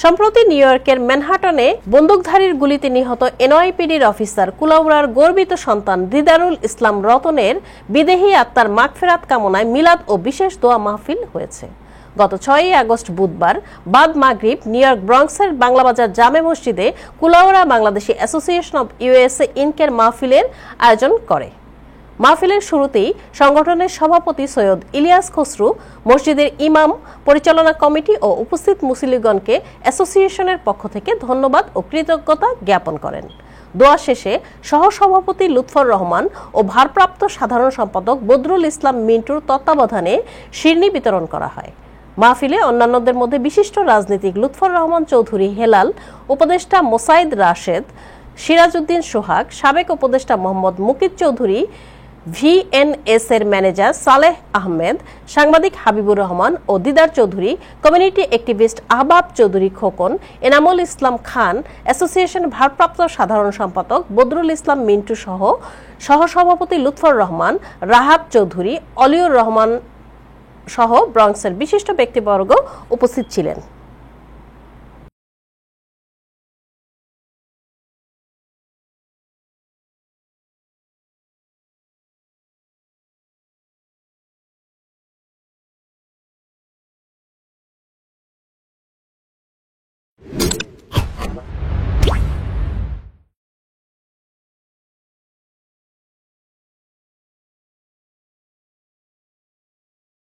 সম্প্রতি নিউ ইয়র্কের ম্যানহাটনে বন্দুকধারীর গুলিতে নিহত এনওয়াইপিডির অফিসার কুলাউড়ার গর্বিত সন্তান দিদারুল ইসলাম রতনের বিদেহী আত্মার মাগফিরাত কামনায় মিলাদ ও বিশেষ দোয়া মাহফিল হয়েছে। গত 6 আগস্ট বুধবার বাদ মাগরিব নিউ ইয়র্ক ব্রঙ্কসের বাংলাবাজার জামে মসজিদে Kulaura Bangladeshi association of USA ইনকের মাহফিলের আয়োজন করে। মাহফিলের শুরুতেই সংগঠনের সভাপতি সৈয়দ ইলিয়াস খসরু, মসজিদের ইমাম, পরিচালনা কমিটি ও উপস্থিত মুসল্লিগণকে অ্যাসোসিয়েশনের পক্ষ থেকে ধন্যবাদ ও কৃতজ্ঞতা জ্ঞাপন করেন। দোয়া শেষে সহসভাপতি লুৎফর রহমান ও ভারপ্রাপ্ত সাধারণ সম্পাদক বদরুল ইসলাম মিন্টুর তত্ত্বাবধানে শিরনি বিতরণ করা হয়। মাহফিলে অন্যান্যদের মধ্যে বিশিষ্ট রাজনীতিক লুৎফর রহমান চৌধুরী হেলাল, উপদেষ্টা মোসাইদ রাশেদ, সিরাজউদ্দিন সোহাগ, সাবেক উপদেষ্টা মোহাম্মদ মুকিত চৌধুরী, ভিএনএস এর ম্যানেজার সালেহ আহমেদ, সাংবাদিক হাবিবুর রহমান ও দিদার Chowdhury, community activist Ahbab Chowdhury Khokon, Enamul Islam Khan, association ভারপ্রাপ্ত সাধারণ সম্পাদক বদরুল ইসলাম মিন্টু সহ সহসভাপতি লুৎফর রহমান, রাহাত চৌধুরী, অলিউর রহমান সহ ব্রঙ্কসের বিশিষ্ট ব্যক্তিবর্গ উপস্থিত ছিলেন।